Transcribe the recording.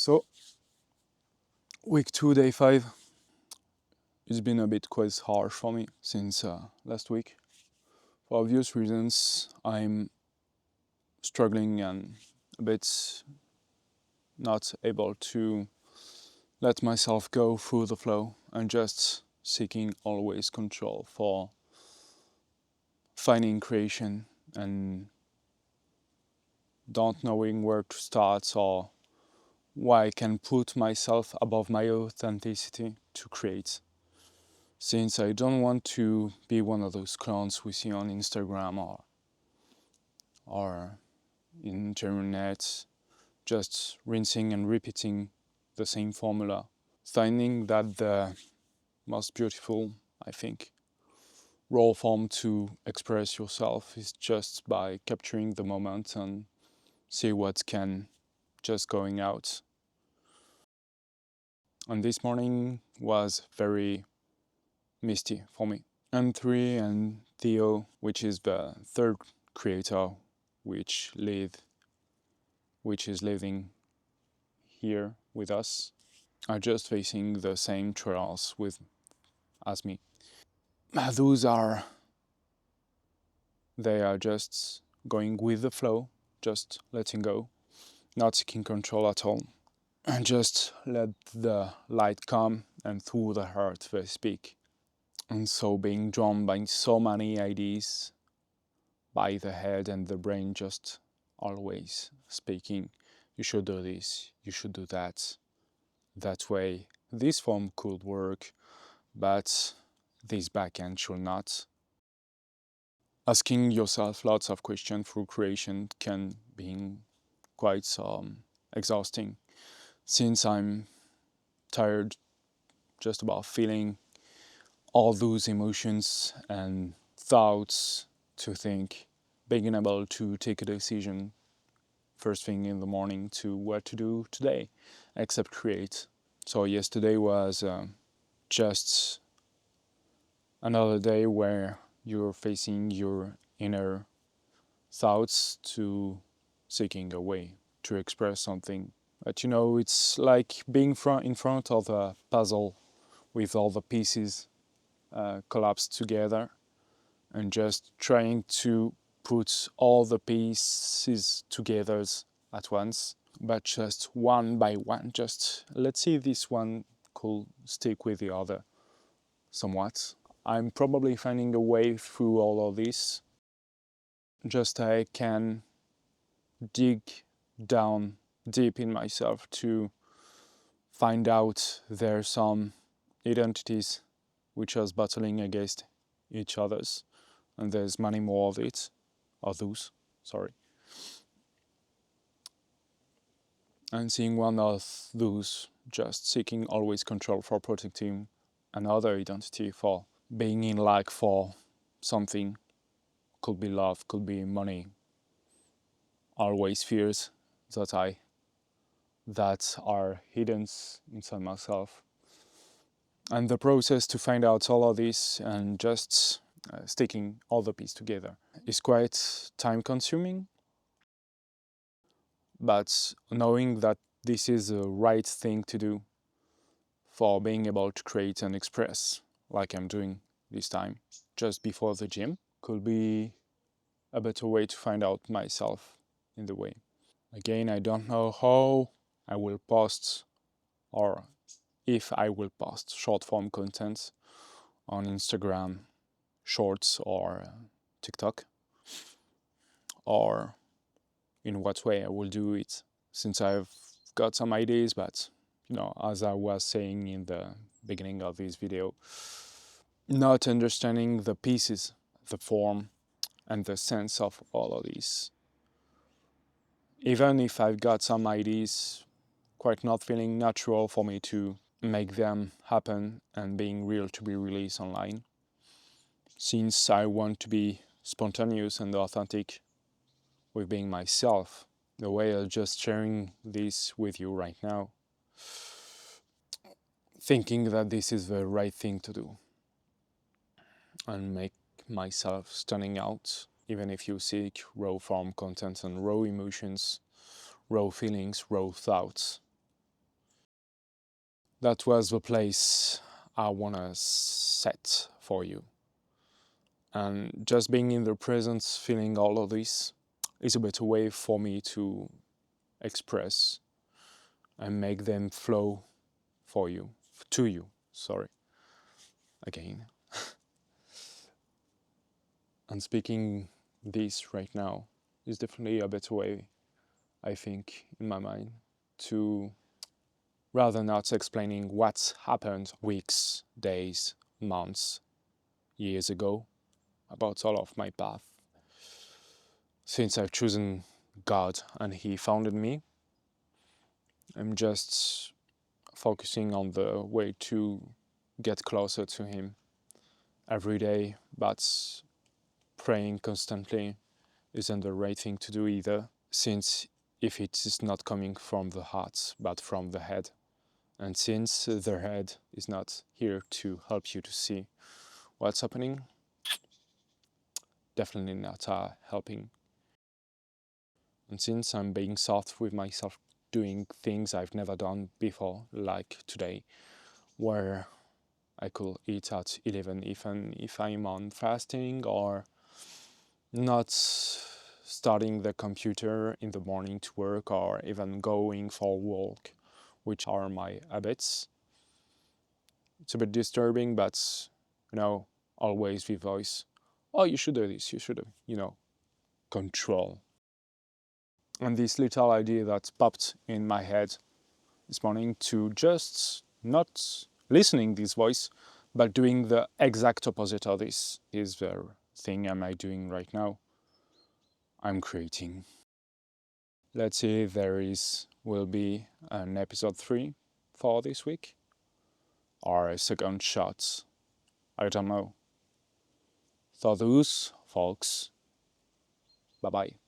So, week 2, day 5. It's been a bit quite harsh for me since last week. For obvious reasons, I'm struggling and a bit not able to let myself go through the flow and just seeking always control for finding creation and don't knowing where to start or why I can put myself above my authenticity to create. Since I don't want to be one of those clones we see on Instagram or in internet, just rinsing and repeating the same formula. Finding that the most beautiful, I think, raw form to express yourself is just by capturing the moment and see what can just going out. And this morning was very misty for me. M3 and Theo, which is the third creator which is living here with us, are just facing the same trials as me. They are just going with the flow, just letting go, not seeking control at all, and just let the light come, and through the heart they speak. And so being drawn by so many ideas, by the head and the brain just always speaking, you should do this, you should do that. That way, this form could work, but this backend should not. Asking yourself lots of questions through creation can be quite exhausting, since I'm tired just about feeling all those emotions and thoughts to think, being able to take a decision first thing in the morning to what to do today, except create. So yesterday was just another day where you're facing your inner thoughts to seeking a way to express something. But it's like being in front of a puzzle with all the pieces collapsed together and just trying to put all the pieces together at once, but just one by one. Just let's see if this one could stick with the other somewhat. I'm probably finding a way through all of this. Just I can dig down deep in myself to find out there's some identities which are battling against each other's, and there's many more of it, of those, sorry. And seeing one of those just seeking always control for protecting another identity, for being in lack for something, could be love, could be money, always fears that are hidden inside myself. And the process to find out all of this and just sticking all the pieces together is quite time consuming, but knowing that this is the right thing to do for being able to create and express like I'm doing this time just before the gym could be a better way to find out myself in the way. Again, I don't know how I will post or if I will post short form content on Instagram Shorts or TikTok, or in what way I will do it, since I've got some ideas, but as I was saying in the beginning of this video, not understanding the pieces, the form and the sense of all of these. Even if I've got some ideas, quite not feeling natural for me to make them happen and being real to be released online. Since I want to be spontaneous and authentic with being myself, the way of just sharing this with you right now, thinking that this is the right thing to do and make myself standing out, even if you seek raw form content and raw emotions, raw feelings, raw thoughts. that was the place I want to set for you. And just being in the present, feeling all of this, is a better way for me to express and make them flow for you, to you, sorry, again. And speaking this right now is definitely a better way, I think, in my mind, to rather not explaining what's happened weeks, days, months, years ago, about all of my path. Since I've chosen God and He founded me, I'm just focusing on the way to get closer to Him every day, but praying constantly isn't the right thing to do either, since if it is not coming from the heart but from the head, and since the head is not here to help you to see what's happening, definitely not helping. And since I'm being soft with myself, doing things I've never done before, like today, where I could eat at 11 even if I'm on fasting, or not starting the computer in the morning to work, or even going for a walk, which are my habits. It's a bit disturbing, but always the voice, oh, you should do this, you should, control. And this little idea that popped in my head this morning, to just not listening this voice, but doing the exact opposite of this, is the thing am I doing right now. I'm creating. Let's see if will be an episode 3 for this week, or a second shot. I don't know. For those folks, bye bye.